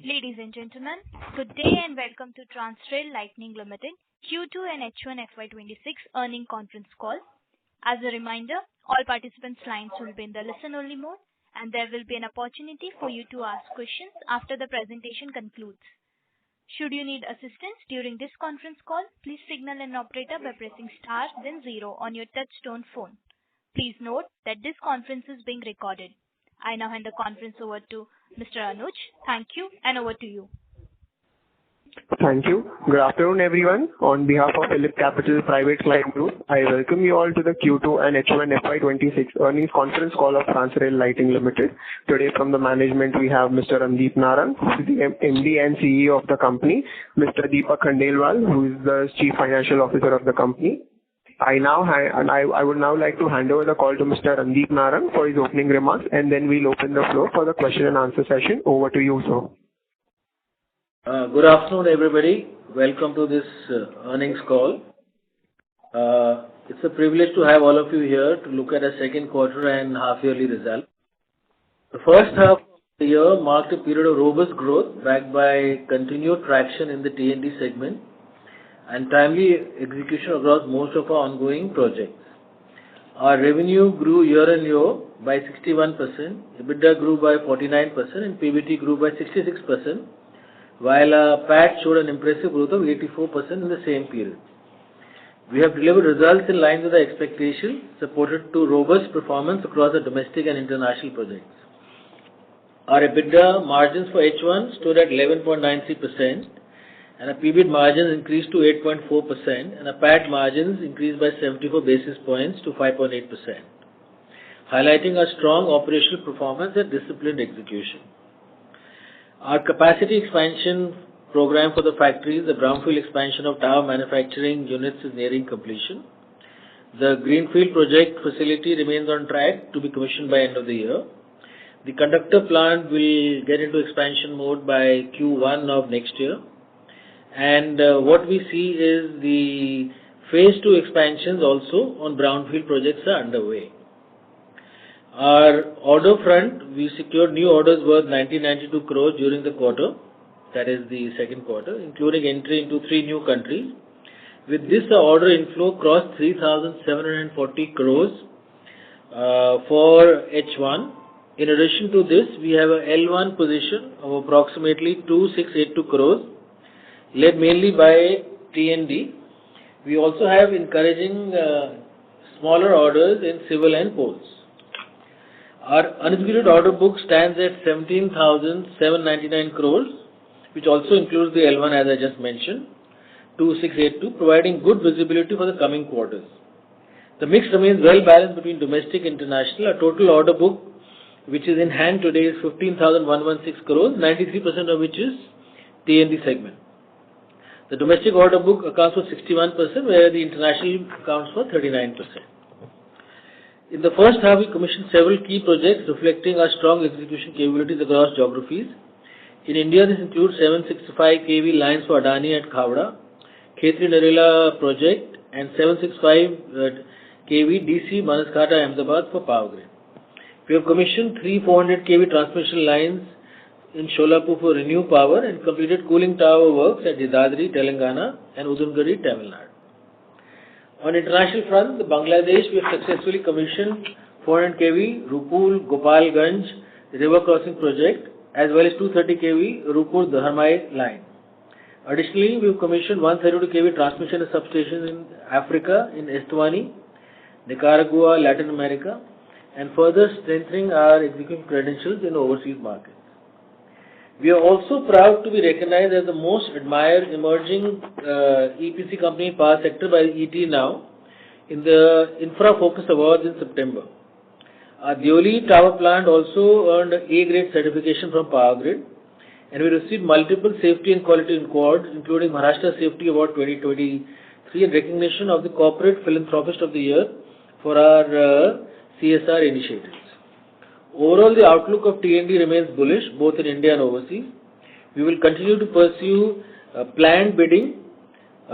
Ladies and gentlemen, good day and welcome to Transrail Lightning Limited Q2 and H1 FY26 earnings conference call. As a reminder, all participants' lines will be in the listen-only mode, and there will be an opportunity for you to ask questions after the presentation concludes. Should you need assistance during this conference call, please signal an operator by pressing star then 0 on your touch-tone phone. Please note that this conference is being recorded. I now hand the conference over to Mr. Anuj. Thank you, and over to you. Thank you. Good afternoon, everyone. On behalf of Phillip Capital Private Client Group, I welcome you all to the Q2 and H1 FY26 earnings conference call of Transrail Lighting Limited. Today, from the management, we have Mr. Randeep Narang, who is the MD and CEO of the company, Mr. Deepak Khandelwal, who is the Chief Financial Officer of the company. I would now like to hand over the call to Mr. Randeep Narang for his opening remarks, and then we'll open the floor for the question and answer session. Over to you, sir. Good afternoon, everybody. Welcome to this earnings call. It's a privilege to have all of you here to look at a second quarter and half-yearly result. The first half of the year marked a period of robust growth backed by continued traction in the T&D segment and timely execution across most of our ongoing projects. Our revenue grew year-on-year by 61%, EBITDA grew by 49%, and PBT grew by 66%, while our PAT showed an impressive growth of 84% in the same period. We have delivered results in line with our expectations, supported to robust performance across the domestic and international projects. Our EBITDA margins for H1 stood at 11.93%, and our PBT margins increased to 8.4%, and our PAT margins increased by 74 basis points to 5.8%, highlighting our strong operational performance and disciplined execution. Our capacity expansion program for the factories, the brownfield expansion of tower manufacturing units, is nearing completion. The greenfield project facility remains on track to be commissioned by end of the year. The conductor plant will get into expansion mode by Q1 of next year. And what we see is the phase 2 expansions also on brownfield projects are underway. Our order front, we secured new orders worth 1992 crores during the quarter, that is the second quarter, including entry into 3 new countries. With this, the order inflow crossed 3,740 crores for H1. In addition to this, we have a L1 position of approximately 2,682 crores, led mainly by T&D. We also have encouraging smaller orders in civil and poles. Our unexecuted order book stands at 17,799 crores, which also includes the L1 as I just mentioned, 2682, providing good visibility for the coming quarters. The mix remains well balanced between domestic and international. Our total order book, which is in hand today, is 15,116 crores, 93% of which is T&D segment. The domestic order book accounts for 61%, where the international accounts for 39%. In the first half, we commissioned several key projects reflecting our strong execution capabilities across geographies. In India, this includes 765 kV lines for Adani at Khavda, Khetri-Narela project, and 765 kV DC Banaskantha Ahmedabad for Power Grid. We have commissioned 3 400 kV transmission lines in Sholapur for Renew Power and completed cooling tower works at Yadadri, Telangana, and Udungari, Tamil Nadu. On international front, the Bangladesh, we have successfully commissioned 400 kV Rupur Gopalganj river crossing project, as well as 230 kV Rupur Dharmai line. Additionally, we have commissioned 132 kV transmission substations in Africa, in Eswatini, Nicaragua, Latin America, and further strengthening our execution credentials in overseas markets. We are also proud to be recognized as the most admired emerging EPC company in power sector by ET Now in the Infra Focus Awards in September. Our Deoli Tower Plant also earned an A-grade certification from Power Grid, and we received multiple safety and quality awards, including Maharashtra Safety Award 2023 and recognition of the Corporate Philanthropist of the Year for our CSR initiatives. Overall, the outlook of T&D remains bullish, both in India and overseas. We will continue to pursue planned bidding,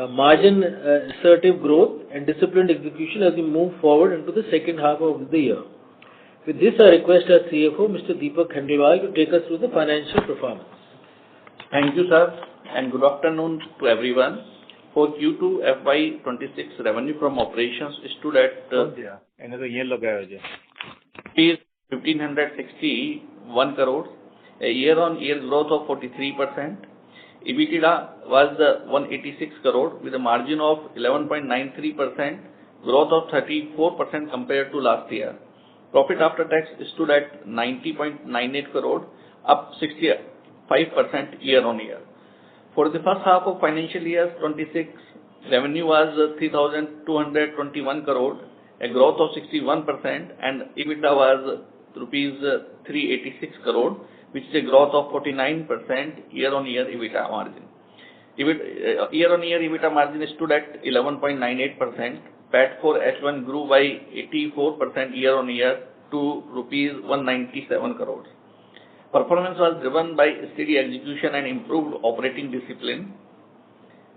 margin assertive growth, and disciplined execution as we move forward into the second half of the year. With this, I request our CFO, Mr. Deepak Khandelwal, to take us through the financial performance. Thank you, sir, and good afternoon to everyone. For Q2 FY26, revenue from operations stood at rupees 1,561 crores, a year-on-year growth of 43%. EBITDA was 186 crore with a margin of 11.93%, growth of 34% compared to last year. Profit after tax stood at 90.98 crore, up 65% year-on-year. For the first half of financial year 26, revenue was 3,221 crore, a growth of 61%, and EBITDA was rupees 386 crore, which is a growth of 49% year-on-year EBITDA margin. Year-on-year EBITDA margin stood at 11.98%. PAT for H1 grew by 84% year-on-year to rupees 197 crores. Performance was driven by steady execution and improved operating discipline.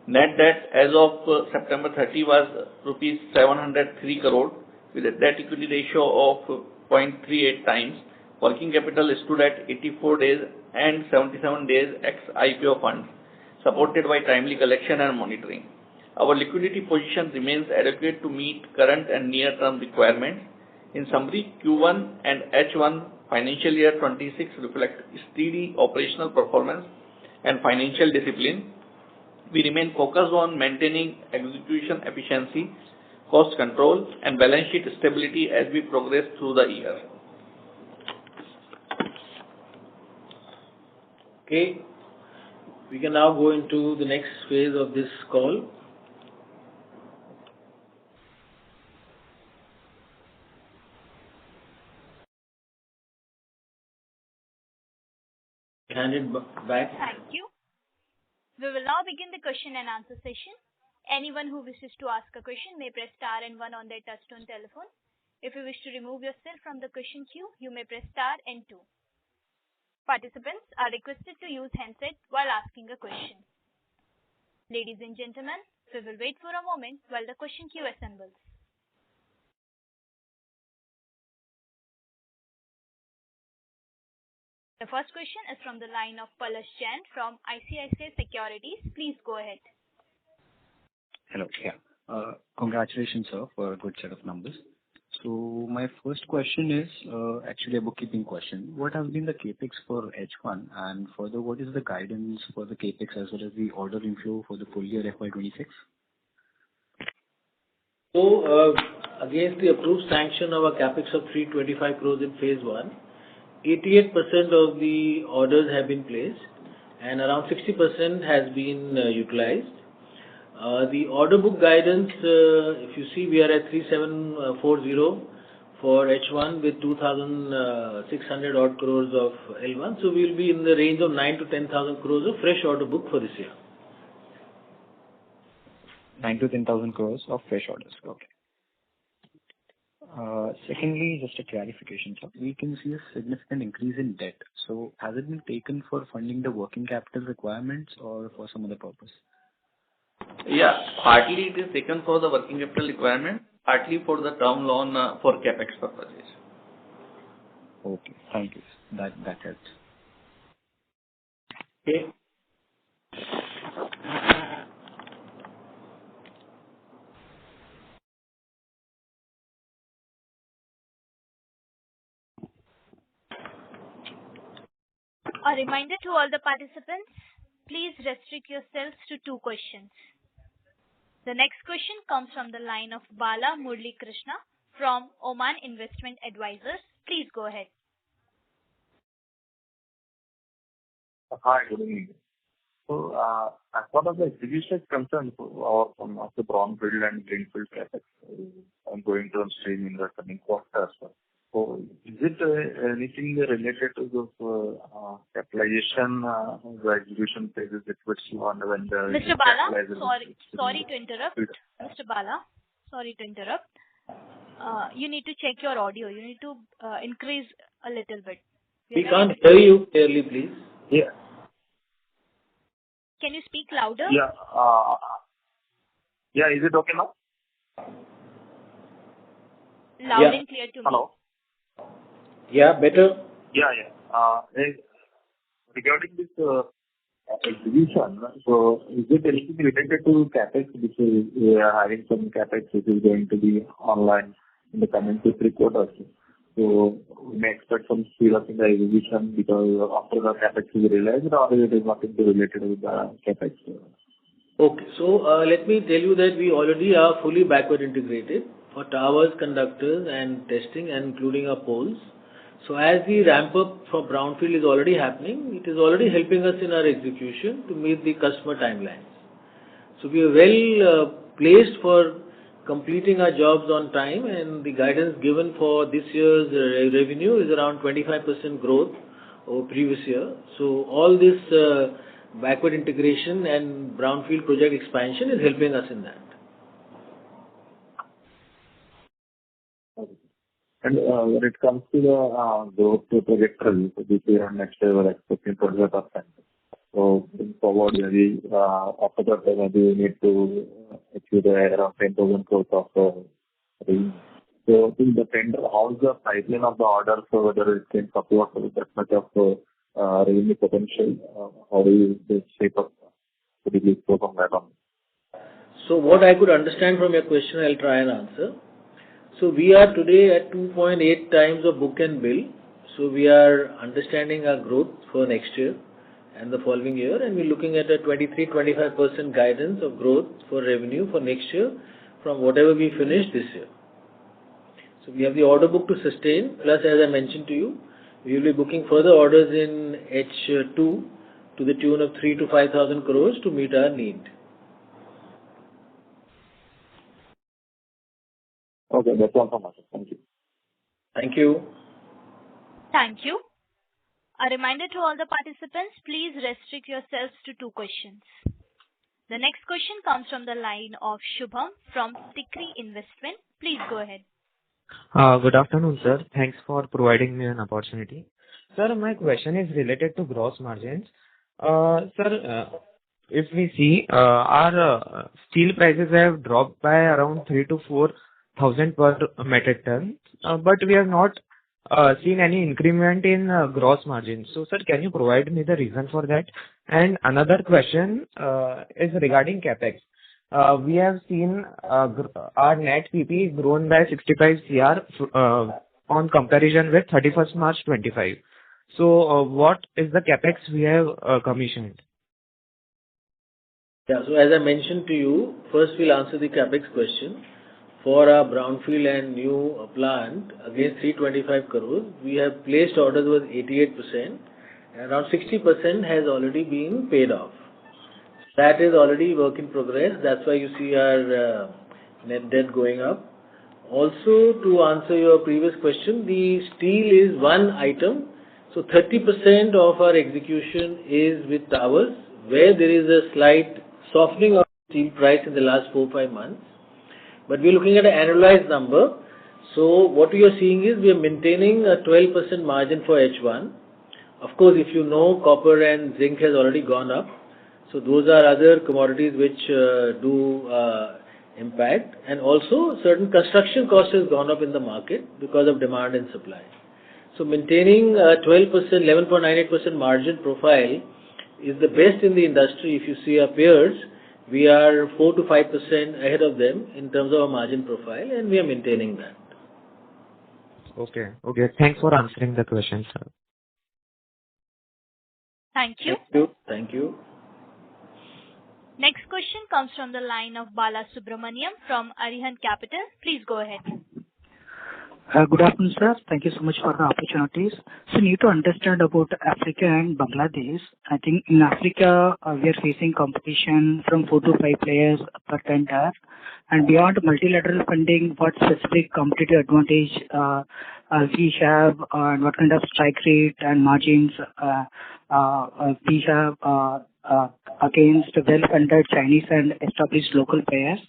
Net debt as of September 30 was rupees 703 crore with a debt equity ratio of 0.38 times. Working capital stood at 84 days and 77 days ex-IPO funds, supported by timely collection and monitoring. Our liquidity position remains adequate to meet current and near-term requirements. In summary, Q1 and H1 financial year 26 reflect steady operational performance and financial discipline. We remain focused on maintaining execution efficiency, cost control, and balance sheet stability as we progress through the year. Okay, we can now go into the next phase of this call. Hand it back. Thank you. We will now begin the question and answer session. Anyone who wishes to ask a question may press star and one on their touchtone telephone. If you wish to remove yourself from the question queue, you may press star and two. Participants are requested to use handset while asking a question. Ladies and gentlemen, we will wait for a moment while the question queue assembles. The first question is from the line of Palash Jain from ICICI Securities. Please go ahead. Hello. Yeah. Congratulations, sir, for a good set of numbers. So my first question is actually a bookkeeping question. What has been the capex for H1, and further, what is the guidance for the capex as well as the order inflow for the full year FY26? So, against the approved sanction of a capex of 325 crores in phase 1, 88% of the orders have been placed and around 60% has been utilized. The order book guidance, if you see, we are at 3740 for H1 with 2,600 odd crores of L1. So we will be in the range of 9 to 10,000 crores of fresh order book for this year. 9 to 10,000 crores of fresh orders. Okay. Secondly, just a clarification, sir. We can see a significant increase in debt. So has it been taken for funding the working capital requirements or for some other purpose? Yeah, partly it is taken for the working capital requirement, partly for the term loan for capex purposes. Okay, thank you. That helps. Okay. A reminder to all the participants, please restrict yourselves to 2 questions. The next question comes from the line of Bala Murli Krishna from Oman Investment Advisors. Please go ahead. Hi, good evening. So, as far as the execution is concerned, from the brownfield and greenfield capex going to stream in the coming quarters. So, is it anything related to the capitalization, the execution phases which you want when the Mr. Bala, sorry to interrupt. Mr. Bala, sorry to interrupt. You need to check your audio. You need to increase a little bit. We can't hear you clearly, please. Yeah. Can you speak louder? Yeah. Yeah. Is it okay now? Loud and clear to me. Hello. Yeah, better. Yeah. Regarding this execution, so is it anything related to CapEx, which is we are having some CapEx which is going to be online in the coming 2-3 quarters? So we may expect some speed up in the execution because after the CapEx is realized, or it is nothing related with the CapEx? Okay. So, let me tell you that we already are fully backward integrated for towers, conductors, and testing, and including our poles. So as the ramp up for brownfield is already happening, it is already helping us in our execution to meet the customer timelines. So we are well placed for completing our jobs on time, and the guidance given for this year's revenue is around 25% growth over previous year. So all this backward integration and brownfield project expansion is helping us in that. And when it comes to the growth trajectory, so this year and next year, we're expecting 25%. So going forward, maybe after that, maybe we need to achieve around 10,000 crores of revenue. So in the tender, how is the pipeline of the orders, so whether it can support that much of revenue potential? How do you shape up? Could you please go on that on? So what I could understand from your question, I'll try and answer. So we are today at 2.8 times of book and bill. So we are understanding our growth for next year and the following year, and we're looking at a 23-25% guidance of growth for revenue for next year from whatever we finished this year. So we have the order book to sustain, plus as I mentioned to you, we will be booking further orders in H2 to the tune of 3,000 to 5,000 crores to meet our need. Okay, that's all from us. Thank you. Thank you. Thank you. A reminder to all the participants, please restrict yourselves to 2 questions. The next question comes from the line of Shubham from Tikri Investment. Please go ahead. Good afternoon, sir. Thanks for providing me an opportunity. Sir, my question is related to gross margins. Sir, if we see our steel prices have dropped by around 3 to 4,000 per metric ton, but we have not seen any increment in gross margins. So, sir, can you provide me the reason for that? And another question is regarding CapEx. We have seen our net PP grown by 65 CR on comparison with 31st March 25. So, what is the CapEx we have commissioned? Yeah, so as I mentioned to you, first we'll answer the CapEx question. For our brownfield and new plant, against 325 crores, we have placed orders with 88%, and around 60% has already been paid off. That is already work in progress. That's why you see our net debt going up. Also, to answer your previous question, the steel is one item. So 30% of our execution is with towers, where there is a slight softening of steel price in the last 4-5 months. But we're looking at an annualized number. So what we are seeing is we are maintaining a 12% margin for H1. Of course, if you know, copper and zinc has already gone up. So those are other commodities which do impact. And also certain construction cost has gone up in the market because of demand and supply. So maintaining a 12%, 11.98% margin profile is the best in the industry. If you see our peers, we are 4 to 5% ahead of them in terms of our margin profile, and we are maintaining that. Okay. Thanks for answering the question, sir. Thank you. Thank you. Next question comes from the line of Bala Subramaniam from Arihant Capital. Please go ahead. Good afternoon, sir. Thank you so much for the opportunities. So, you need to understand about Africa and Bangladesh. I think in Africa, we are facing competition from 4 to 5 players per tender. And beyond multilateral funding, what specific competitive advantage we have, and what kind of strike rate and margins we have against well-funded Chinese and established local players.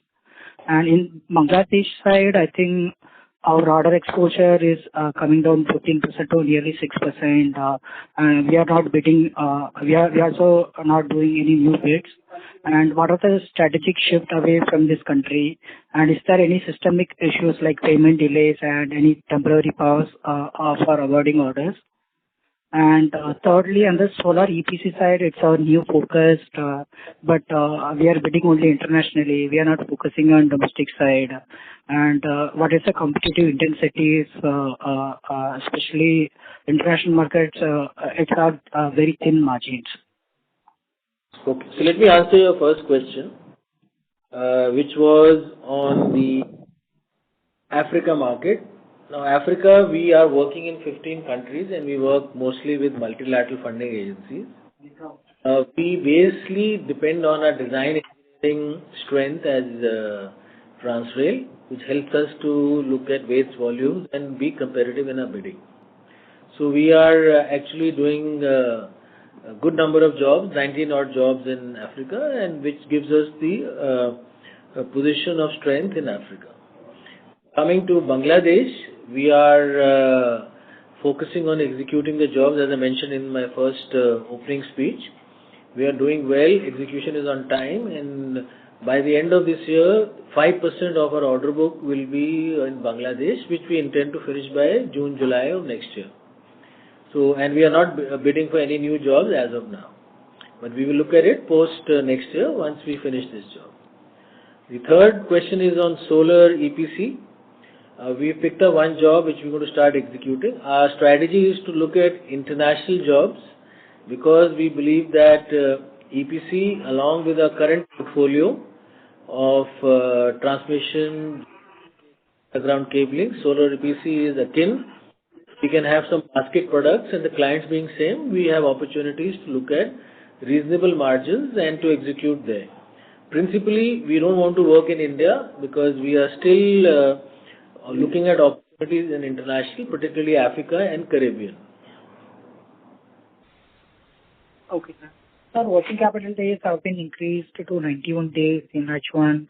And in Bangladesh side, I think our order exposure is coming down 15% to nearly 6%. And we are not bidding. We are also not doing any new bids. And what are the strategic shift away from this country? And is there any systemic issues like payment delays and any temporary pause for awarding orders? And thirdly, on the solar EPC side, it's our new focus, but we are bidding only internationally. We are not focusing on domestic side. And what is the competitive intensities, especially international markets, it's our very thin margins. Okay. So let me answer your first question, which was on the Africa market. Now, Africa, we are working in 15 countries and we work mostly with multilateral funding agencies. We basically depend on our design engineering strength as Transrail, which helps us to look at waste volumes and be competitive in our bidding. So we are actually doing a good number of jobs, 19 odd jobs in Africa, and which gives us the position of strength in Africa. Coming to Bangladesh, we are focusing on executing the jobs as I mentioned in my first opening speech. We are doing well, execution is on time, and by the end of this year, 5% of our order book will be in Bangladesh, which we intend to finish by June, July of next year. So, and we are not bidding for any new jobs as of now. But we will look at it post next year once we finish this job. The third question is on solar EPC. We picked up one job which we're going to start executing. Our strategy is to look at international jobs because we believe that EPC along with our current portfolio of transmission, ground cabling, solar EPC is akin. We can have some basket products and the clients being same, we have opportunities to look at reasonable margins and to execute there. Principally, we don't want to work in India because we are still looking at opportunities in international, particularly Africa and Caribbean. Okay, sir. Sir, working capital days have been increased to 91 days in H1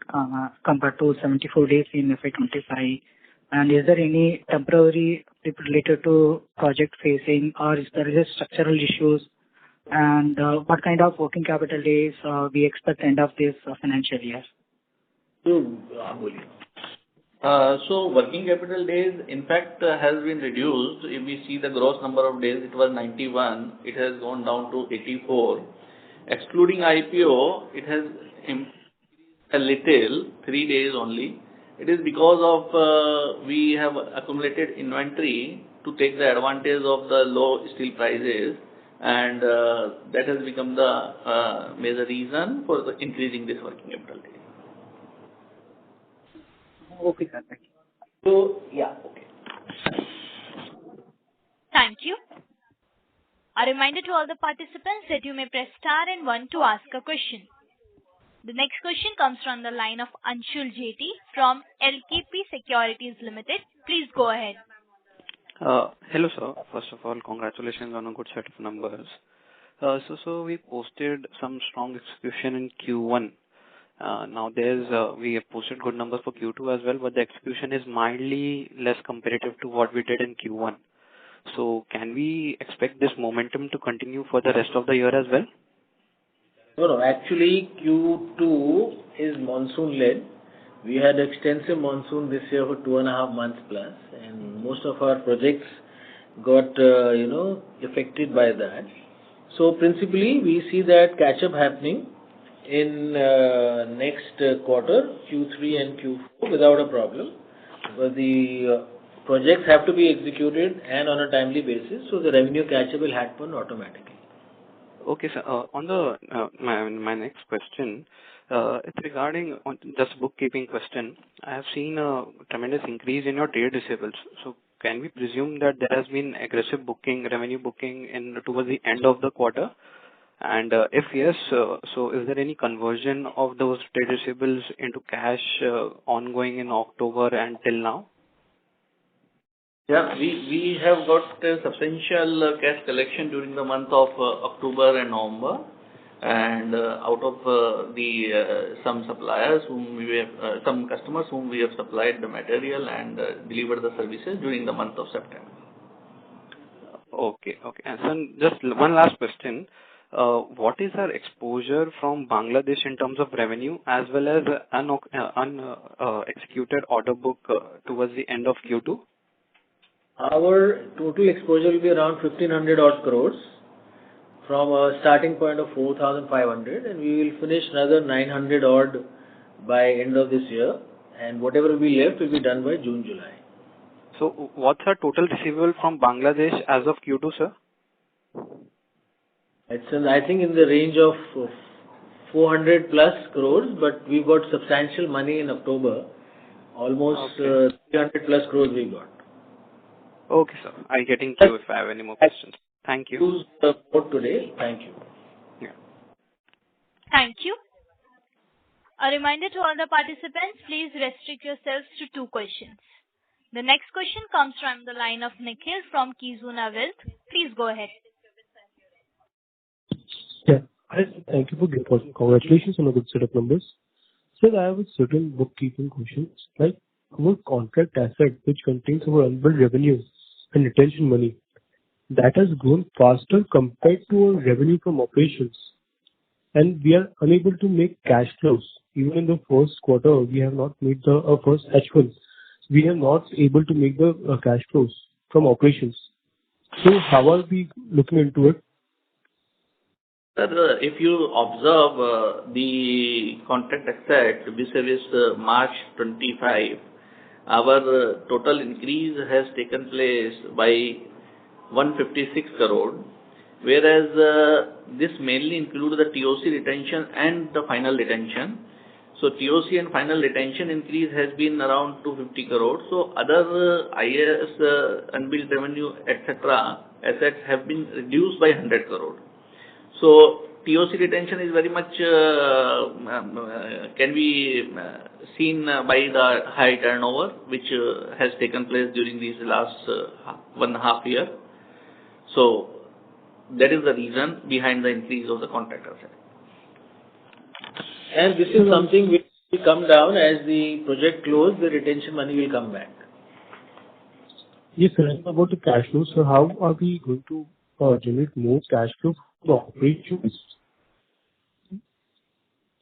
compared to 74 days in FY25. And is there any temporary related to project phasing or is there is structural issues? And what kind of working capital days we expect end of this financial year? So working capital days, in fact, has been reduced. If we see the gross number of days, it was 91. It has gone down to 84. Excluding IPO, it has increased a little, 3 days only. It is because of we have accumulated inventory to take the advantage of the low steel prices, and that has become the major reason for the increasing this working capital days. Okay, sir. Thank you. So, yeah, okay. Thank you. A reminder to all the participants that you may press star and 1 to ask a question. The next question comes from the line of Anshul Jeti from LKP Securities Limited. Please go ahead. Hello, sir. First of all, congratulations on a good set of numbers. So we posted some strong execution in Q1. Now we have posted good numbers for Q2 as well, but the execution is mildly less comparative to what we did in Q1. So can we expect this momentum to continue for the rest of the year as well? No, actually Q2 is monsoon-led. We had extensive monsoon this year for 2.5 months plus, and most of our projects got affected by that. So principally, we see that catch-up happening in next quarter, Q3 and Q4, without a problem. But the projects have to be executed and on a timely basis, so the revenue catch-up will happen automatically. Okay, sir. On the my next question, it's regarding just bookkeeping question. I have seen a tremendous increase in your trade receivables. So can we presume that there has been aggressive booking, revenue booking towards the end of the quarter? And if yes, so is there any conversion of those trade receivables into cash ongoing in October and till now? Yeah, we have got a substantial cash collection during the month of October and November, and out of some suppliers some customers whom we have supplied the material and delivered the services during the month of September. Okay. And so just one last question. What is our exposure from Bangladesh in terms of revenue as well as executed order book towards the end of Q2? Our total exposure will be around 1,500 odd crores from a starting point of 4,500, and we will finish another 900 odd by end of this year, and whatever will be left will be done by June, July. So what's our total receivable from Bangladesh as of Q2, sir? It's I think in the range of 400 plus crores, but we got substantial money in October. Almost 300 plus crores we got. Okay, sir. I'll get in queue if I have any more questions. Thank you. Use the code today. Thank you. Yeah. Thank you. A reminder to all the participants, please restrict yourselves to 2 questions. The next question comes from the line of Nikhil from Kizuna Wealth. Please go ahead. Yeah. Thank you for the opportunity. Congratulations on a good set of numbers. Sir, I have a certain bookkeeping questions. Like our contract asset, which contains our unbilled revenue and retention money, that has grown faster compared to our revenue from operations, and we are unable to make cash flows. Even in the first quarter, we have not made the first H1. We are not able to make the cash flows from operations. So how are we looking into it? Sir, if you observe the contract asset vis-a-vis March 25, our total increase has taken place by 156 crore, whereas this mainly includes the TOC retention and the final retention. So TOC and final retention increase has been around 250 crore. So other IAS, unbilled revenue, etc. assets have been reduced by 100 crore. So TOC retention is very much can be seen by the high turnover which has taken place during these last 1.5 years. So that is the reason behind the increase of the contract asset. And this is something which will come down as the project close, the retention money will come back. Yes, sir. About the cash flow, so how are we going to generate more cash flow for operations?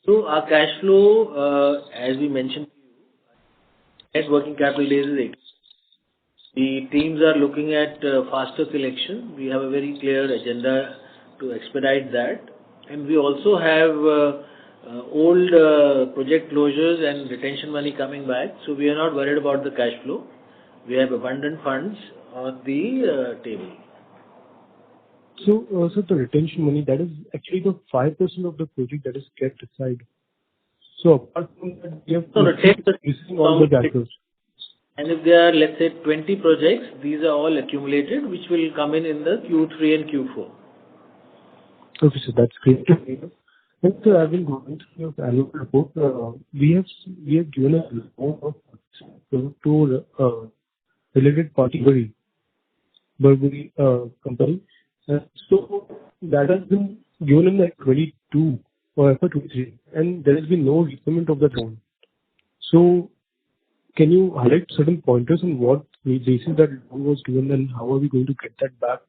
So our cash flow, as we mentioned, net working capital days is 8. The teams are looking at faster collection. We have a very clear agenda to expedite that. And we also have old project closures and retention money coming back. So we are not worried about the cash flow. We have abundant funds on the table. So, the retention money, that is actually the 5% of the project that is kept aside. So apart from that, we have receiving all the cash flows. And if there are, let's say, 20 projects, these are all accumulated, which will come in the Q3 and Q4. Okay, so that's great to hear. And so I've been going through your annual report. We have given a report of to related party Burberry company. So that has been given in like 22 or FY23, and there has been no repayment of that loan. So can you highlight certain pointers on what basis that loan was given and how are we going to get that back?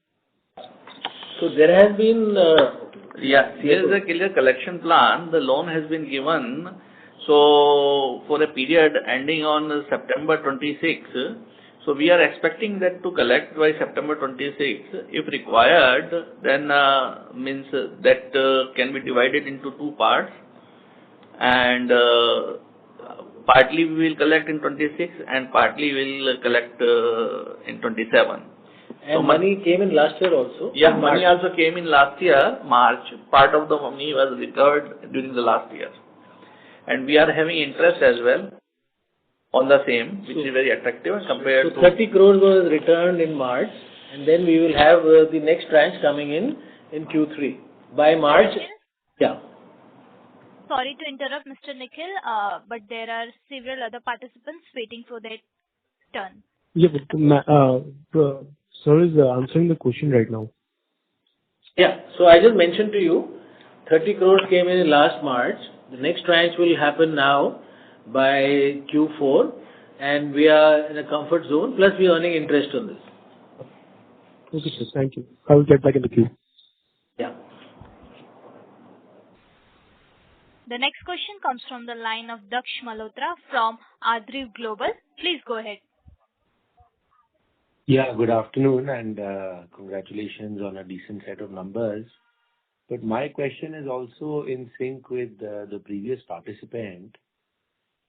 So there has been there is a clear collection plan. The loan has been given. So for a period ending on September 26, so we are expecting that to collect by September 26. If required, then means that can be divided into 2 parts, and partly we will collect in 26 and partly we will collect in 27. And so money came in last year also? Yeah, money also came in last year, March. Part of the money was recovered during the last year. And we are having interest as well on the same, which is very attractive compared to... 30 crores was returned in March, and then we will have the next tranche coming in Q3. By March, yeah. Sorry to interrupt, Mr. Nikhil, but there are several other participants waiting for their turn. Yeah, but sir is answering the question right now. Yeah, so I just mentioned to you, 30 crores came in last March. The next tranche will happen now by Q4, and we are in a comfort zone, plus we are earning interest on this. Okay, sir. Thank you. I will get back in the queue. Yeah. The next question comes from the line of Daksh Malhotra from Adriv Global. Please go ahead. Yeah, good afternoon, and congratulations on a decent set of numbers. But my question is also in sync with the previous participant,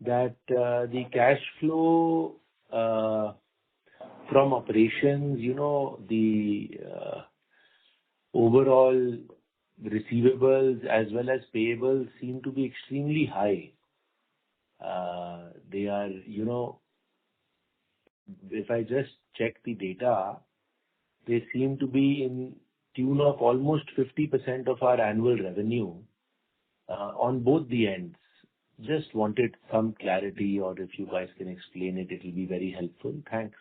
that the cash flow from operations, the overall receivables as well as payables seem to be extremely high. They are, if I just check the data, they seem to be in tune of almost 50% of our annual revenue on both the ends. Just wanted some clarity, or if you guys can explain it, it will be very helpful. Thanks.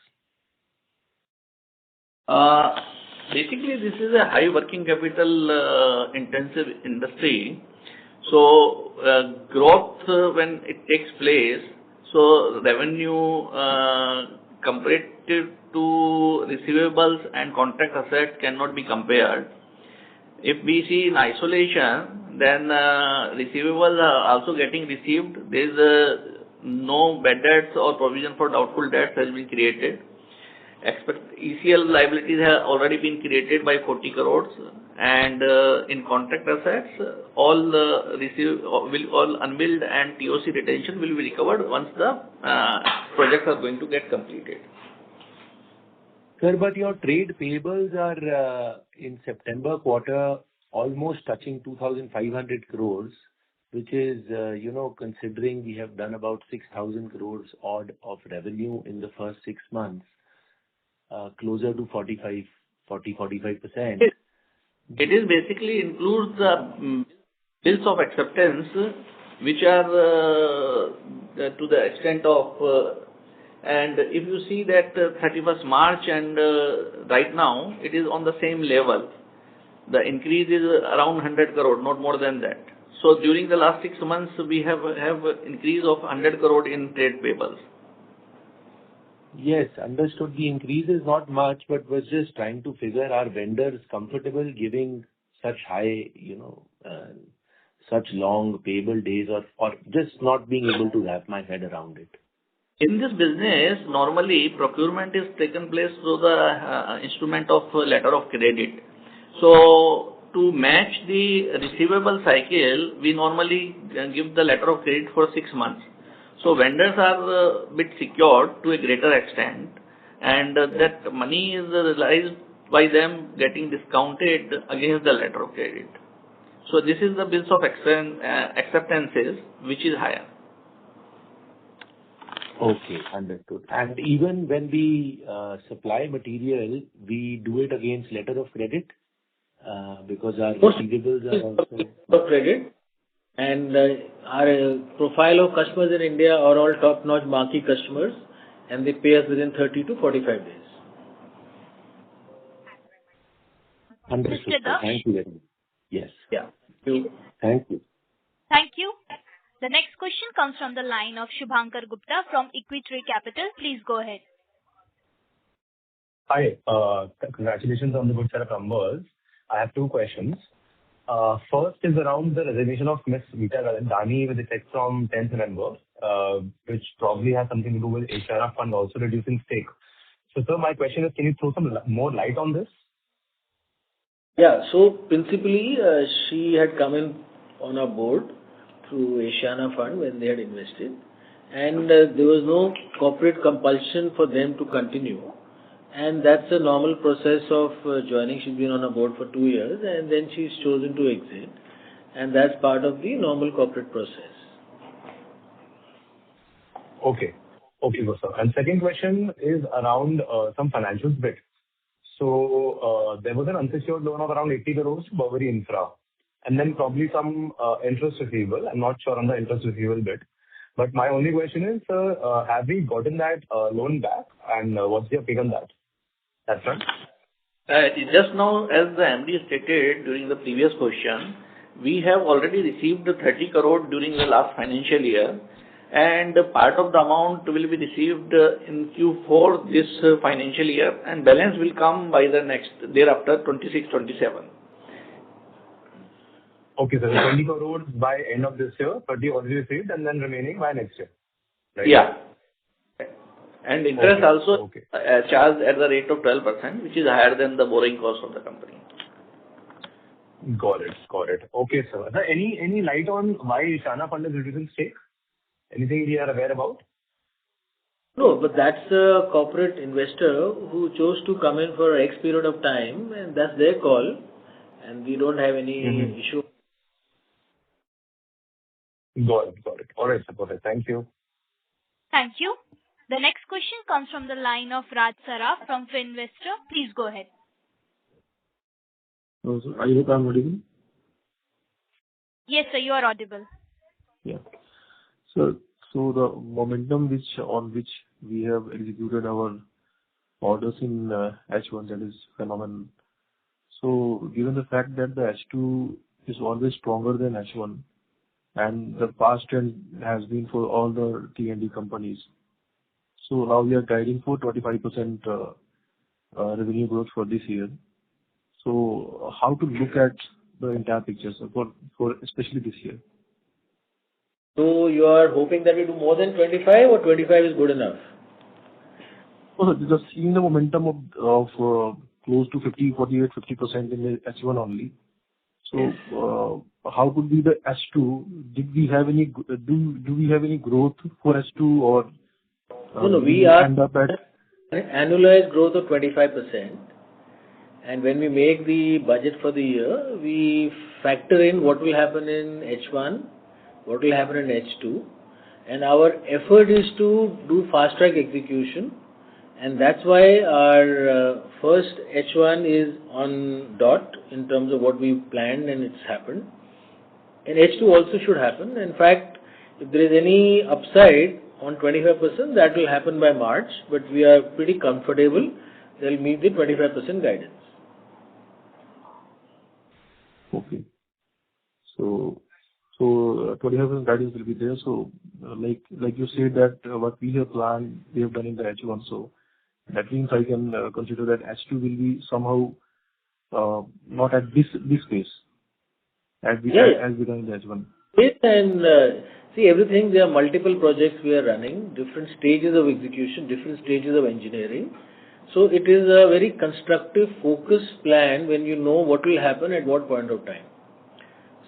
Basically, this is a high working capital intensive industry. So growth when it takes place, so revenue comparative to receivables and contract assets cannot be compared. If we see in isolation, then receivables are also getting received. There is no bad debts or provision for doubtful debts has been created. ECL liabilities have already been created by 40 crores, and in contract assets, all unbilled and TOC retention will be recovered once the projects are going to get completed. Sir, but your trade payables are in September quarter almost touching 2,500 crores, which is, considering we have done about 6,000 crores odd of revenue in the first 6 months, closer to 45%. It is basically includes the bills of acceptance, which are to the extent of, and if you see that 31st March and right now, it is on the same level. The increase is around 100 crore, not more than that. So during the last 6 months, we have increase of 100 crore in trade payables. Yes, understood. The increase is not much, but was just trying to figure, are vendors comfortable giving such high, such long payable days, or just not being able to wrap my head around it? In this business, normally procurement is taken place through the instrument of letter of credit. So to match the receivable cycle, we normally give the letter of credit for 6 months. So vendors are a bit secured to a greater extent, and that money is realized by them getting discounted against the letter of credit. So this is the bills of acceptances, which is higher. Okay, understood. And even when we supply material, we do it against letter of credit because our receivables are also of credit. And our profile of customers in India are all top-notch marquee customers, and they pay us within 30 to 45 days. Understood. Thank you very much. Yes. Yeah. Thank you. Thank you. The next question comes from the line of Shubhankar Gupta from Equitree Capital. Please go ahead. Hi. Congratulations on the good set of numbers. I have 2 questions. First is around the resignation of Ms. Vita Dani with effect from 10th November, which probably has something to do with Asiana Fund also reducing stake. So, sir, my question is, can you throw some more light on this? Yeah. So, principally, she had come in on our board through Asiana Fund when they had invested, and there was no corporate compulsion for them to continue. And that's a normal process of joining. She's been on a board for 2 years, and then she's chosen to exit. And that's part of the normal corporate process. Okay. Okay, good, sir. And second question is around some financials bit. So there was an unsecured loan of around 80 crores to Burberry Infra, and then probably some interest receivable. I'm not sure on the interest receivable bit. But my only question is, have we gotten that loan back, and what's the update on that? That's right. Just now, as the MD stated during the previous question, we have already received 30 crore during the last financial year, and part of the amount will be received in Q4 this financial year, and balance will come by the next thereafter 26-27. Okay, so 20 crores by end of this year, 30 already received, and then remaining by next year. Right? Yeah. And interest also Okay. charged at the rate of 12%, which is higher than the borrowing cost of the company. Got it. Okay, sir. Sir, any light on why China Fund is reducing stake? Anything we are aware about? No, but that's a corporate investor who chose to come in for X period of time, and that's their call, and we don't have any issue. Got it. All right, sir. Got it. Thank you. Thank you. The next question comes from the line of Raj Saraf from Finvestor. Please go ahead. So I hope I'm audible. Yes, sir, you are audible. Yeah. So the momentum on which we have executed our orders in H1, that is phenomenal. So given the fact that the H2 is always stronger than H1, and the past trend has been for all the T&D companies. So now we are guiding for 25% revenue growth for this year. So how to look at the entire picture, sir, for especially this year? So you are hoping that we do more than 25, or 25 is good enough? Oh, just seeing the momentum of close to 50% in the H1 only. So how could be the H2? Did we have any? Do we have any growth for H2 or? No, we are end up at annualized growth of 25. And when we make the budget for the year, we factor in what will happen in H1, what will happen in H2, and our effort is to do fast track execution, and that's why our first H1 is on dot in terms of what we planned, and it's happened. And H2 also should happen. In fact, if there is any upside on 25%, that will happen by March, but we are pretty comfortable they'll meet the 25% guidance. Okay. So 25% guidance will be there. So like you said that what we have planned, we have done in the H1. So that means I can consider that H2 will be somehow not at this pace as we done in the H1. Yes, and see everything. There are multiple projects we are running, different stages of execution, different stages of engineering. So it is a very constructive, focused plan when you know what will happen at what point of time.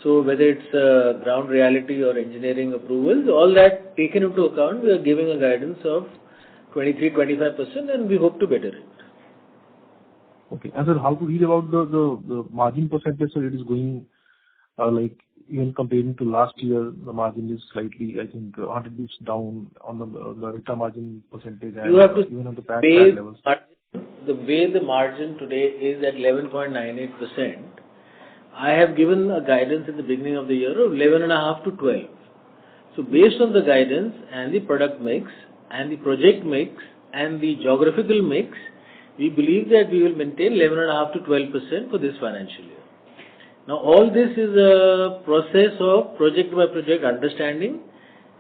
So whether it's ground reality or engineering approvals, all that taken into account, we are giving a guidance of 23-25%, and we hope to better it. Okay. And sir, how to read about the margin percentage? So it is going like even comparing to last year, the margin is slightly, I think, 100 basis down on the EBITDA margin percentage. You have to even on the PAT levels. The way the margin today is at 11.98%. I have given a guidance at the beginning of the year of 11.5 to 12. So based on the guidance and the product mix and the project mix and the geographical mix, we believe that we will maintain 11.5 to 12% for this financial year. Now all this is a process of project by project understanding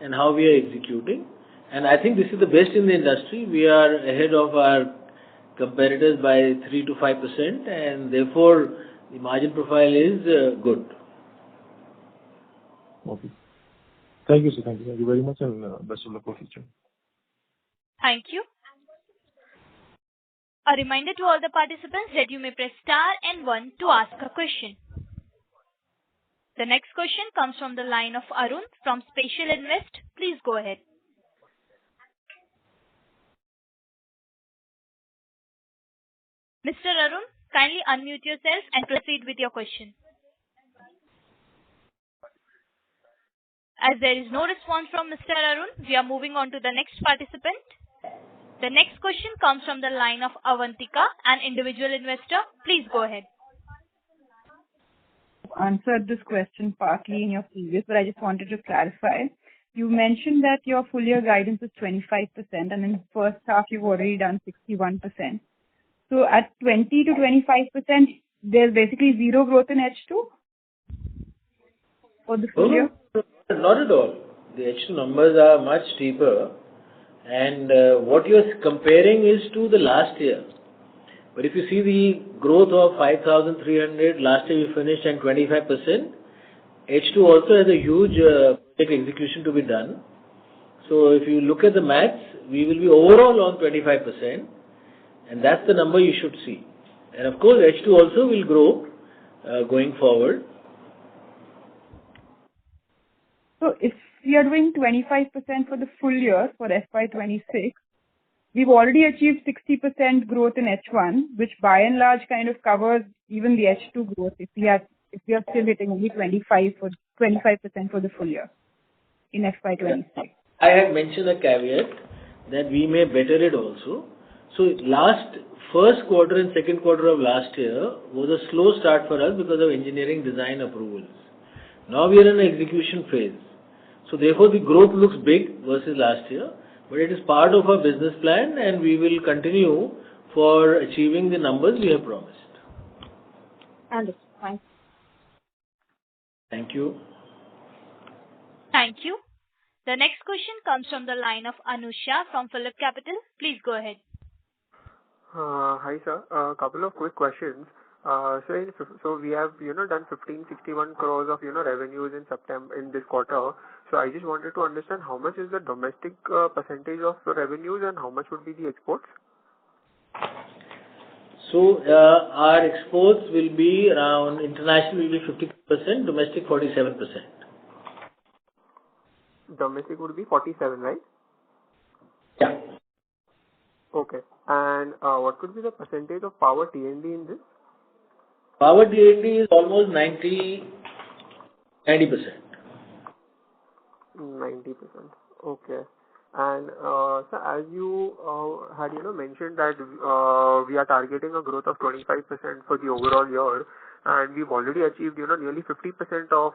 and how we are executing. And I think this is the best in the industry. We are ahead of our competitors by 3 to 5%, and therefore the margin profile is good. Okay. Thank you, sir. Thank you very much, and best of luck for future. Thank you. A reminder to all the participants that you may press star and 1 to ask a question. The next question comes from the line of Arun from Special Invest. Please go ahead. Mr. Arun, kindly unmute yourself and proceed with your question. As there is no response from Mr. Arun, we are moving on to the next participant. The next question comes from the line of Avantika, an individual investor. Please go ahead. Answered this question partly in your previous, but I just wanted to clarify. You mentioned that your full year guidance is 25%, and in the first half you've already done 61%. So at 20 to 25%, there's basically zero growth in H2 for the full year? Not at all. The H2 numbers are much steeper, and what you're comparing is to the last year. But if you see the growth of 5,300, last year we finished at 25%. H2 also has a huge project execution to be done. So if you look at the maths, we will be overall on 25%, and that's the number you should see. And of course, H2 also will grow going forward. So if we are doing 25% for the full year for FY26, we've already achieved 60% growth in H1, which by and large kind of covers even the H2 growth if we are still hitting only 25% for the full year in FY26. I had mentioned a caveat that we may better it also. So first quarter and second quarter of last year was a slow start for us because of engineering design approvals. Now we are in an execution phase. So therefore the growth looks big versus last year, but it is part of our business plan and we will continue for achieving the numbers we have promised. Understood. Thanks. Thank you. Thank you. The next question comes from the line of Anusha from Phillip Capital. Please go ahead. Hi, sir. A couple of quick questions. So we have, done 1561 crores of, revenues in September in this quarter. So I just wanted to understand how much is the domestic percentage of revenues and how much would be the exports? So our exports will be around, international will be 50%, domestic 47%. Domestic would be 47, right? Yeah. Okay. And what could be the percentage of power T&D in this? Power T&D is almost 90%. 90%. Okay. And sir, as you had mentioned that we are targeting a growth of 25% for the overall year, and we've already achieved nearly 50% of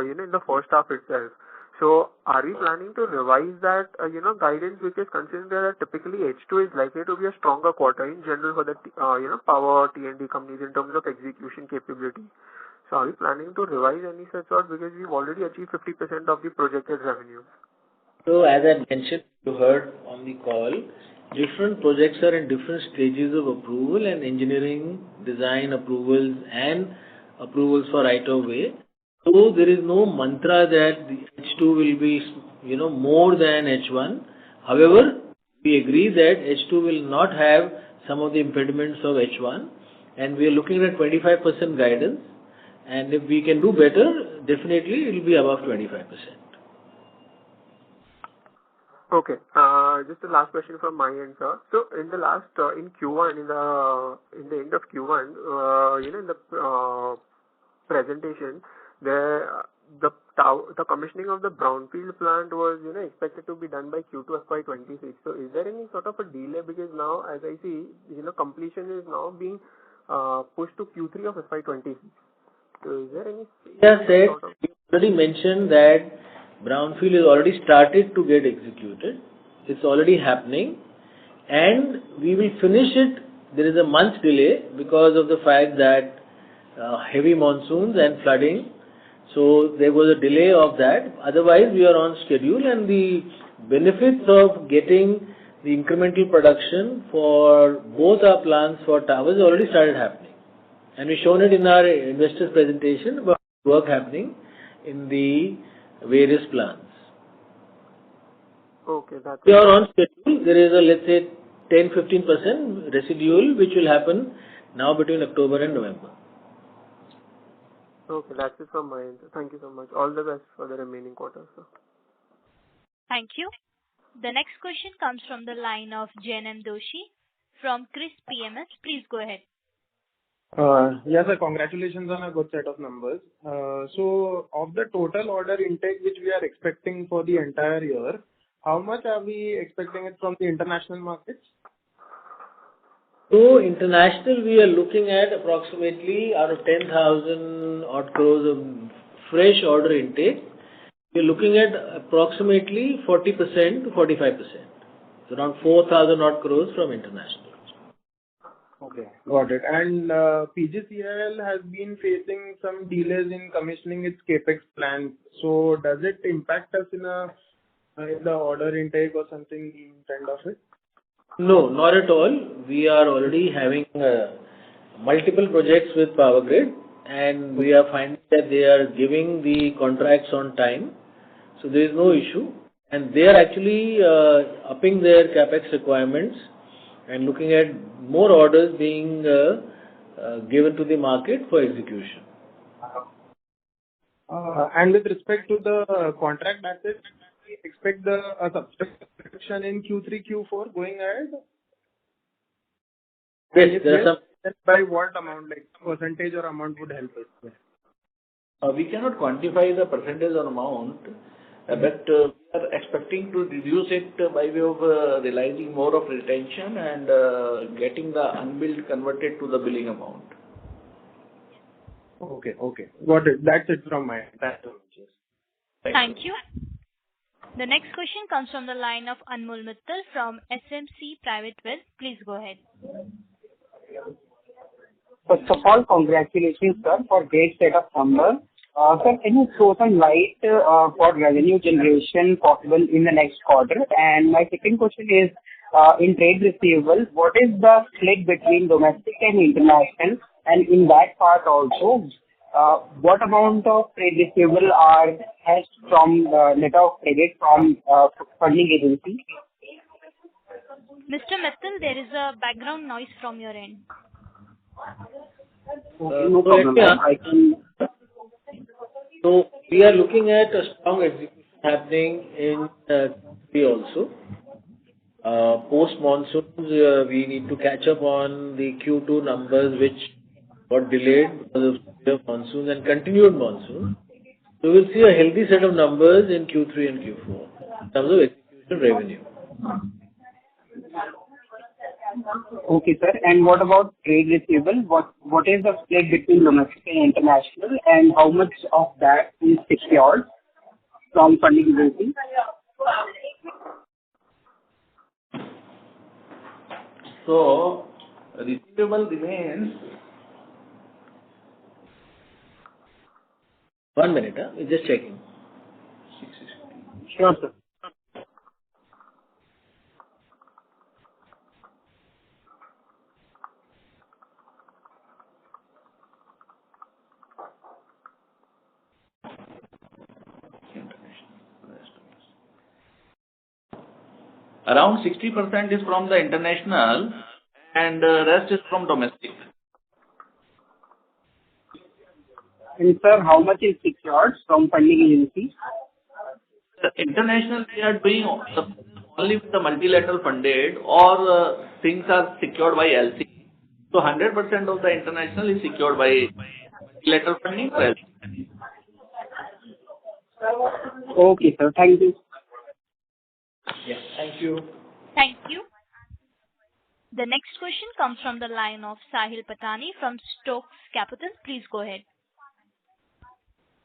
in the first half itself. So are we planning to revise that guidance, which is considering that typically H2 is likely to be a stronger quarter in general for the power T&D companies in terms of execution capability? So are we planning to revise any such sort, because we've already achieved 50% of the projected revenues? So as I mentioned, you heard on the call, different projects are in different stages of approval and engineering design approvals and approvals for right of way. So there is no mantra that the H2 will be more than H1. However, we agree that H2 will not have some of the impediments of H1, and we are looking at 25% guidance. And if we can do better, definitely it will be above 25%. Okay. Just the last question from my end, sir. So in the last in Q1, in the end of Q1, in the presentation, the commissioning of the brownfield plant was expected to be done by Q2 FY26. So is there any sort of a delay, because now as I see completion is now being pushed to Q3 of FY26. So is there any? Yes, sir. We already mentioned that brownfield is already started to get executed. It's already happening, and we will finish it. There is a month delay because of the fact that heavy monsoons and flooding. So there was a delay of that. Otherwise, we are on schedule, and the benefits of getting the incremental production for both our plants for towers already started happening. And we've shown it in our investors presentation about work happening in the various plants. Okay, that's we are on schedule. There is a, let's say, 10-15% residual which will happen now between October and November. Okay, that's it from my end. Thank you so much. All the best for the remaining quarters, sir. Thank you. The next question comes from the line of Janam Doshi from Chris PMS. Please go ahead. Yes, sir. Congratulations on a good set of numbers. So, of the total order intake which we are expecting for the entire year, how much are we expecting it from the international markets? So, international, we are looking at approximately out of 10,000 odd crores of fresh order intake. We are looking at approximately 40% to 45%. So, around 4,000 odd crores from international. Okay, got it. And PGCIL has been facing some delays in commissioning its capex plan. So does it impact us in the order intake or something kind of it? No, not at all. We are already having multiple projects with Power Grid, and we are finding that they are giving the contracts on time. So there is no issue. and they are actually upping their capex requirements and looking at more orders being given to the market for execution. And with respect to the contract assets, we expect the subscription in Q3, Q4 going ahead? Yes, there are some. By what amount, like percentage or amount would help us? We cannot quantify the percentage or amount, but we are expecting to reduce it by way of realizing more of retention and getting the unbilled converted to the billing amount. Okay. Got it. That's it from my end. Thank you. The next question comes from the line of Anmol Mittal from SMC Private Wealth. Please go ahead. First of all, congratulations, sir, for great set of numbers. Sir, can you throw some light for revenue generation possible in the next quarter? And my second question is, in trade receivables, what is the split between domestic and international? And in that part also, what amount of trade receivable are hedged from letter of credit from funding agency? Mr. Mittal, there is a background noise from your end. No problem. So we are looking at a strong execution happening in Q3 also. Post monsoons, we need to catch up on the Q2 numbers which got delayed because of severe monsoons and continued monsoon. So we'll see a healthy set of numbers in Q3 and Q4 in terms of execution revenue. Okay, sir. And what about trade receivable? What is the split between domestic and international, and how much of that is secured from funding agency? So, receivable remains. 1 minute, we're just checking. Sure, sir. Around 60% is from the international and rest is from domestic. And sir, how much is secured from funding agency? The international we are doing only with the multilateral funded or things are secured by LC. So 100% of the international is secured by multilateral funding or LC. Okay, sir. Thank you. Yeah, thank you. Thank you. The next question comes from the line of Sahil Patani from Stokes Capital. Please go ahead.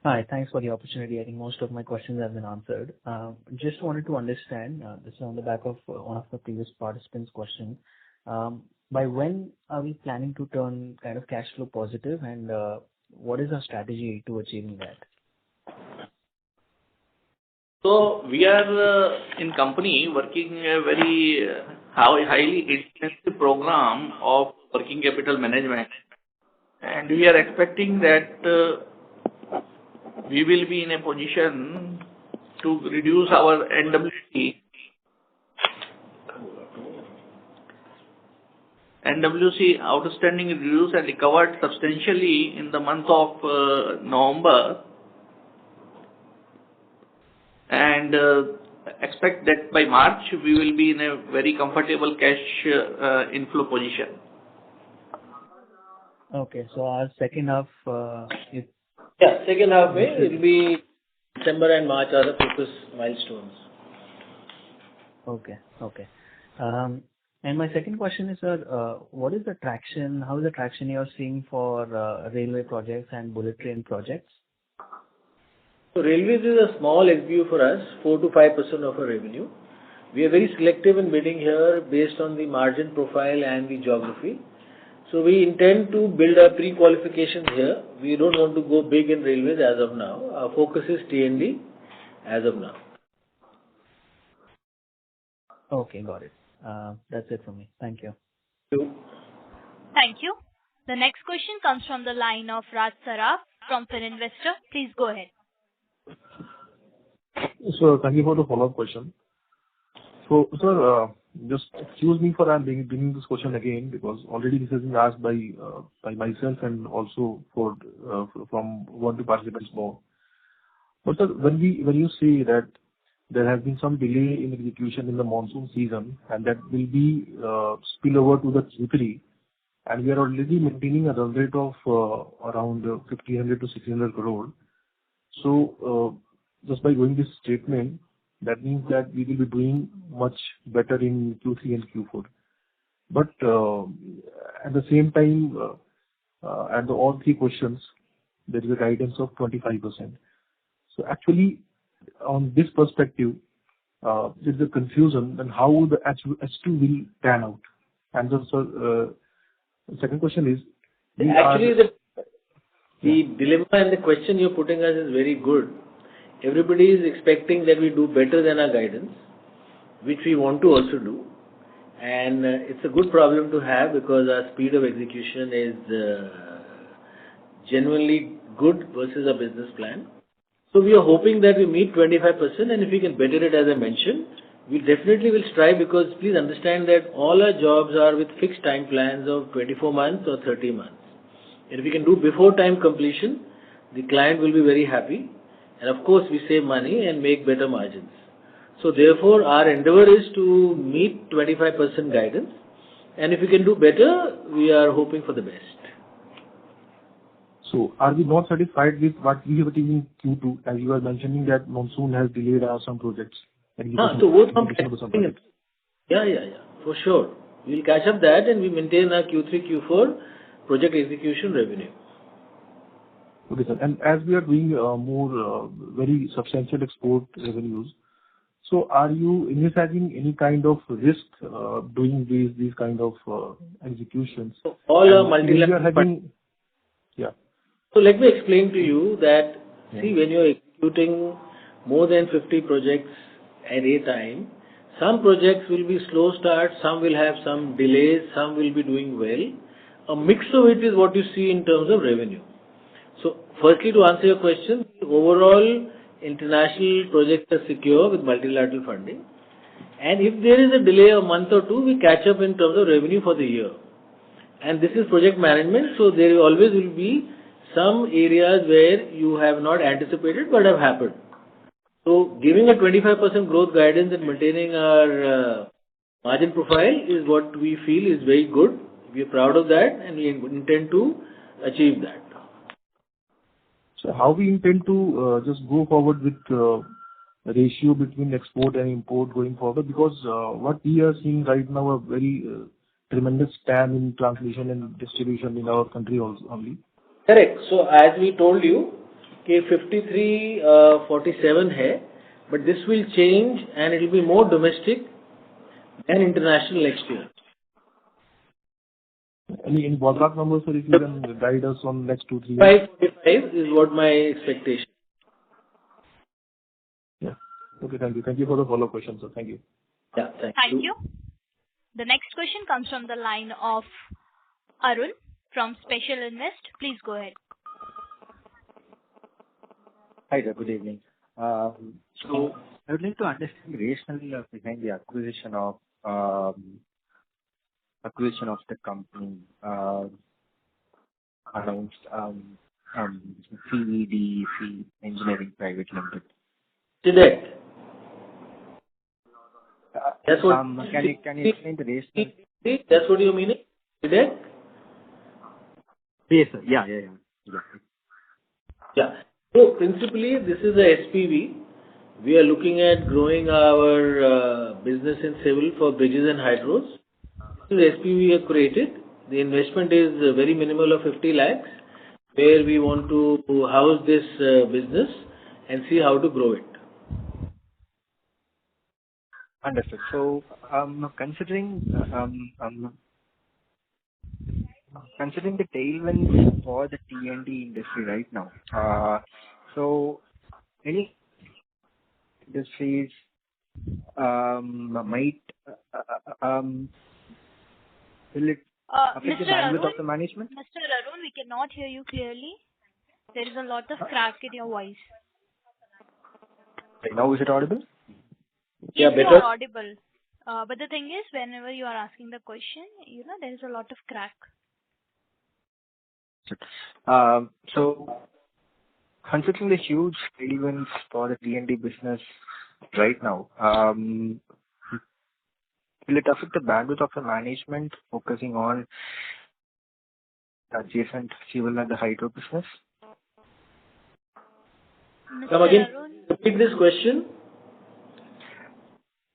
Hi, thanks for the opportunity. I think most of my questions have been answered. Just wanted to understand, this is on the back of one of the previous participants' question. By when are we planning to turn kind of cash flow positive, and what is our strategy to achieving that? So we are in company working a very highly intensive program of working capital management, and we are expecting that we will be in a position to reduce our NWC outstanding reduced and recovered substantially in the month of November, and expect that by March we will be in a very comfortable cash inflow position. Okay, so our second half is... Yeah, second half it will be December and March are the focus milestones. Okay. And my second question is, sir, what is the traction, how is the traction you are seeing for railway projects and bullet train projects? So railways is a small SBU for us, 4 to 5% of our revenue. We are very selective in bidding here based on the margin profile and the geography. So we intend to build a pre-qualification here. We don't want to go big in railways as of now. Our focus is T&D as of now. Okay, got it. That's it from me. Thank you. Thank you. The next question comes from the line of Raj Saraf from Fininvestor. Please go ahead. So thank you for the follow-up question. So, sir, just excuse me for I'm bringing this question again, because already this has been asked by myself and also from one to participants more. But sir, when you say that there has been some delay in execution in the monsoon season, and that will be spill over to the Q3, and we are already maintaining a run rate of around 1,500 to 1,600 crore. So, just by going this statement, that means that we will be doing much better in Q3 and Q4. But at the same time, at all three questions, there is a guidance of 25%. So actually, on this perspective, there's a confusion on how the H2 will pan out. And the second question is, Actually, the dilemma and the question you're putting us is very good. Everybody is expecting that we do better than our guidance, which we want to also do. And it's a good problem to have because our speed of execution is genuinely good versus our business plan. So we are hoping that we meet 25%, and if we can better it, as I mentioned, we definitely will strive, because please understand that all our jobs are with fixed time plans of 24 months or 30 months. And if we can do before time completion, the client will be very happy. And of course, we save money and make better margins. So therefore, our endeavor is to meet 25% guidance. And if we can do better, we are hoping for the best. So are we not satisfied with what we have achieved in Q2, as you were mentioning that monsoon has delayed some projects? So both yeah, for sure. We'll catch up that and we maintain our Q3, Q4 project execution revenue. Okay, sir. And as we are doing more very substantial export revenues, so are you envisaging any kind of risk doing these kind of executions? So all our multilateral. Yeah. So let me explain to you that, see, when you're executing more than 50 projects at a time, some projects will be slow start, some will have some delays, some will be doing well. A mix of it is what you see in terms of revenue. So firstly, to answer your question, overall international projects are secure with multilateral funding. And if there is a delay a month or two, we catch up in terms of revenue for the year. And this is project management, so there always will be some areas where you have not anticipated but have happened. So giving a 25% growth guidance and maintaining our margin profile is what we feel is very good. We are proud of that and we intend to achieve that. So how we intend to just go forward with the ratio between export and import going forward? Because what we are seeing right now a very tremendous span in transmission and distribution in our country also only. Correct. So as we told you, 53-47 hai, but this will change and it will be more domestic than international next year. Any ballpark numbers, sir, if you can guide us on next 2-3 years? 545 is what my expectation. Yeah. Okay, thank you. Thank you for the follow-up question, sir. Thank you. Yeah, thank you. The next question comes from the line of Arun from Special Invest. Please go ahead. Hi there, good evening. So I would like to understand the rationale behind the acquisition of the company announced CEDC Engineering Private Limited. Today. That's what. Can you explain the rationale? That's what you mean? Today? Yes, sir. Yeah. Yeah. So principally, this is a SPV. We are looking at growing our business in civil for bridges and hydros. This is SPV we have created. The investment is very minimal of 50 lakhs, where we want to house this business and see how to grow it. Understood. So, considering the tailwinds for the T&D industry right now, so any industries might will it affect the bandwidth of the management? Mr. Arun, we cannot hear you clearly. There is a lot of crack in your voice. Now is it audible? Yeah, Yes, you better. are audible. But the thing is, whenever you are asking the question, there is a lot of crack. So considering the huge tailwinds for the T&D business right now, will it affect the bandwidth of the management focusing on adjacent civil and the hydro business? Come again. Repeat this question.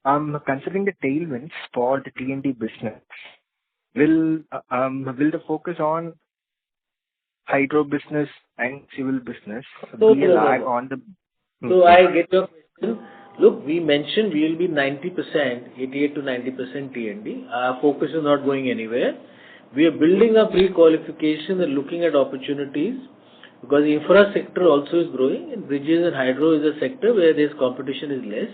Considering the tailwinds for the T&D business, will the focus on hydro business and civil business be a lag on the... So I get your question. Look, we mentioned we will be 90%, 88 to 90% T&D. Our focus is not going anywhere. We are building a pre-qualification and looking at opportunities because the infra sector also is growing and bridges and hydro is a sector where this competition is less.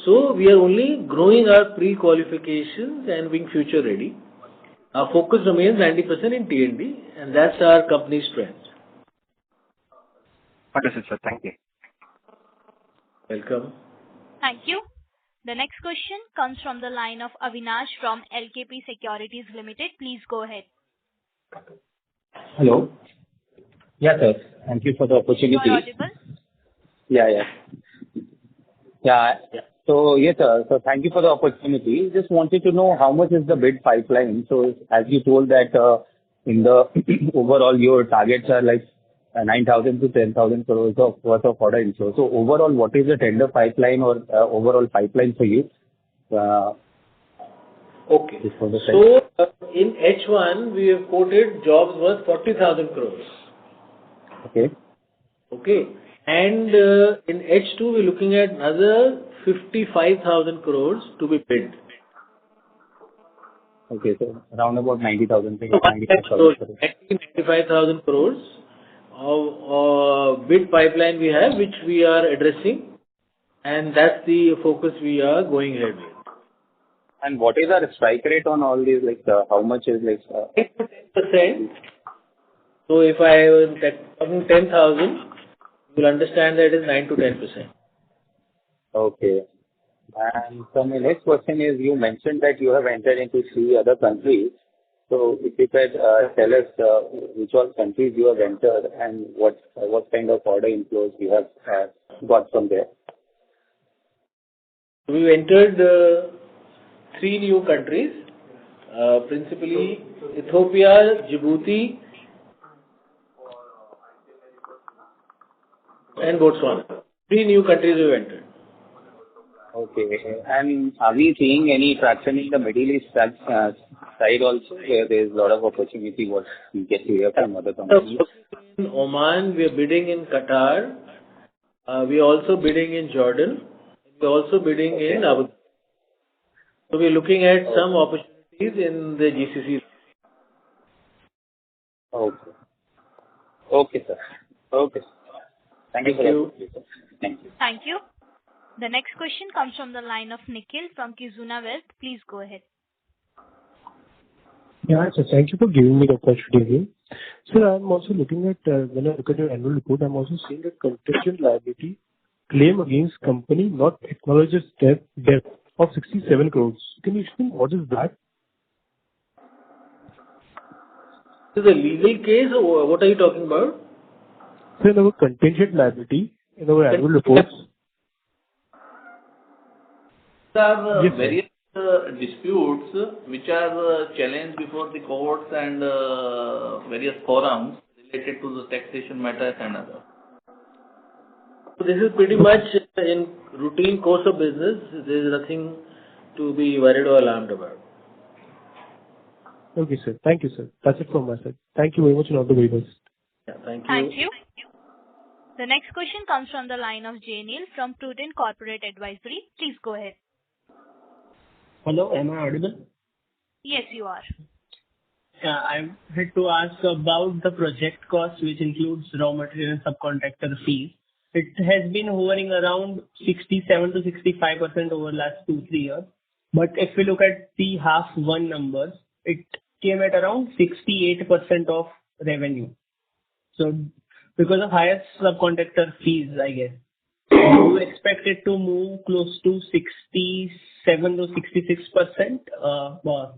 So we are only growing our pre-qualifications and being future ready. Our focus remains 90% in T&D and that's our company's strength. Understood, sir. Thank you. Welcome. Thank you. The next question comes from the line of Avinash from LKP Securities Limited. Please go ahead. Hello. Yeah, sir. Thank you for the opportunity. You are audible? Yeah. So, yes, sir. So, thank you for the opportunity. Just wanted to know how much is the bid pipeline. So, as you told that in the overall your targets are like 9,000 to 10,000 crores of worth of order inflow. So, overall, what is the tender pipeline or overall pipeline for you? Okay. So, in H1, we have quoted jobs worth 40,000 crores. Okay. And in H2, we're looking at another 55,000 crores to be bid. Okay, so around about 90,000 crores. 95,000 crores of bid pipeline we have, which we are addressing, and that's the focus we are going ahead with. And what is our strike rate on all these? Like, how much is like? 10%. So if I was talking 10,000, you will understand that it is 9 to 10%. Okay. And so my next question is, you mentioned that you have entered into 3 other countries. So if you could tell us which all countries you have entered and what kind of order inflows you have got from there. We entered 3 new countries, principally Ethiopia, Djibouti, and Botswana. 3 new countries we entered. Okay. And are we seeing any traction in the Middle East side also, where there is a lot of opportunity what we get to hear from other companies? In Oman, we are bidding in Qatar. We are also bidding in Jordan. We are also bidding in Abu Dhabi. So we are looking at some opportunities in the GCC. Okay, sir. Okay. Thank you. Thank you. The next question comes from the line of Nikhil from Kizuna Wealth. Please go ahead. Yeah, so thank you for giving me the opportunity. Sir, I'm also looking at, when I look at your annual report, I'm also seeing that contingent liability claim against company not acknowledged debt of 67 crores. Can you explain what is that? Is it a legal case or what are you talking about? Sir, in our contingent liability, in our annual reports. There are various disputes which are challenged before the courts and various forums related to the taxation matters and others. So this is pretty much in routine course of business. There is nothing to be worried or alarmed about. Okay, sir. Thank you, sir. That's it from my side. Thank you very much and all the very best. Yeah, thank you. Thank you. The next question comes from the line of Jay Neil from Prudent Corporate Advisory. Please go ahead. Hello, am I audible? Yes, you are. Yeah, I had to ask about the project cost, which includes raw material and subcontractor fees. It has been hovering around 67 to 65% over the last 2-3 years. But if we look at the half one numbers, it came at around 68% of revenue. So because of higher subcontractor fees, I guess. do you expect it to move close to 67 to 66%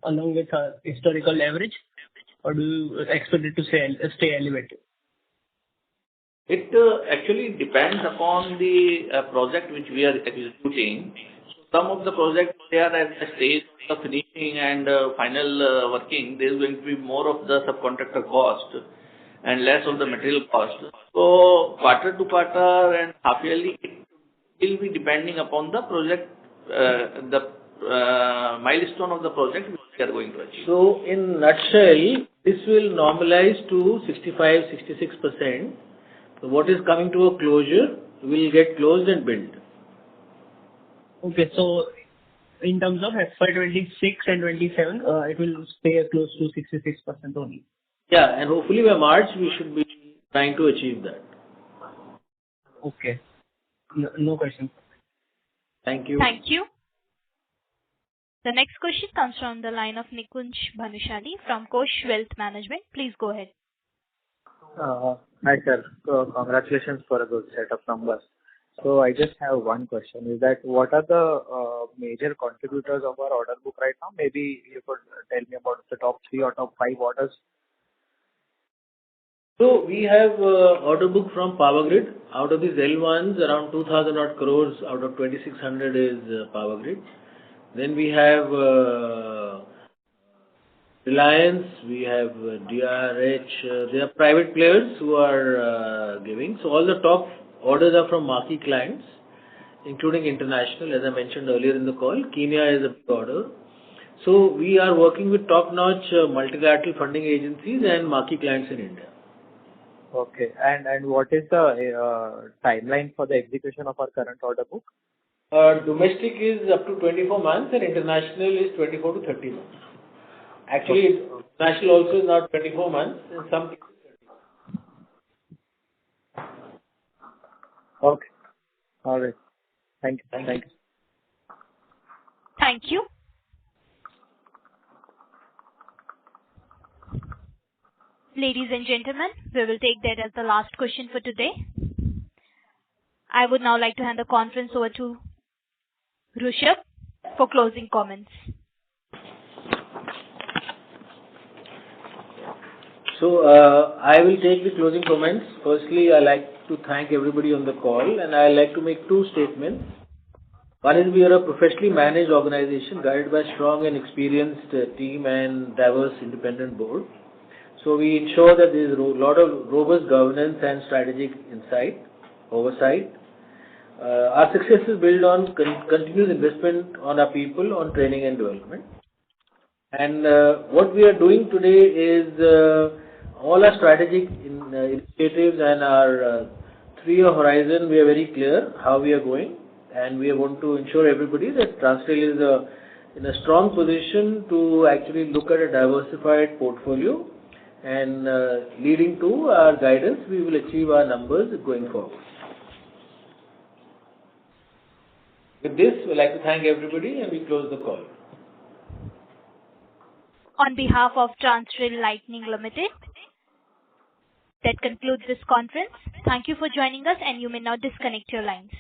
along with our historical average, or do you expect it to stay elevated? It actually depends upon the project which we are executing. Some of the projects, they are at the stage of finishing and final working. There is going to be more of the subcontractor cost and less of the material cost. So quarter to quarter and half yearly, it will be depending upon the project, the milestone of the project which we are going to achieve. So in nutshell, this will normalize to 65-66%. So what is coming to a closure will get closed and billed. Okay, so in terms of FY26 and 27, it will stay close to 66% only. Yeah, and hopefully by March we should be trying to achieve that. Okay. No question. Thank you. Thank you. The next question comes from the line of Nikunj Bhanushali from Kosh Wealth Management. Please go ahead. Hi, sir. Congratulations for a good set of numbers. So I just have one question, is that what are the major contributors of our order book right now? Maybe you could tell me about the top 3 or top 5 orders. So we have order book from Power Grid. Out of these L1s, around 2,000 odd crores out of 2,600 is Power Grid. Then we have Reliance, we have DRH. They are private players who are giving. So all the top orders are from marquee clients, including international, as I mentioned earlier in the call. Kenya is a big order. So we are working with top-notch multilateral funding agencies and marquee clients in India. Okay. And what is the timeline for the execution of our current order book? Domestic is up to 24 months and international is 24 to 30 months. Actually, international also is now 24 months in some cases. Okay. All right. Thank you. Thank you. Thank you. Ladies and gentlemen, we will take that as the last question for today. I would now like to hand the conference over to Rishabh for closing comments. So I will take the closing comments. Firstly, I like to thank everybody on the call, and I like to make 2 statements. One is we are a professionally managed organization guided by a strong and experienced team and diverse independent board. So we ensure that there is a lot of robust governance and strategic oversight. Our success is built on continuous investment on our people, on training and development. And what we are doing today is all our strategic initiatives and our 3-year horizon, we are very clear how we are going. And we want to ensure everybody that Transrail is in a strong position to actually look at a diversified portfolio. And leading to our guidance, we will achieve our numbers going forward. With this, we'd like to thank everybody and we close the call. On behalf of Transrail Lightning Limited, that concludes this conference. Thank you for joining us and you may now disconnect your lines.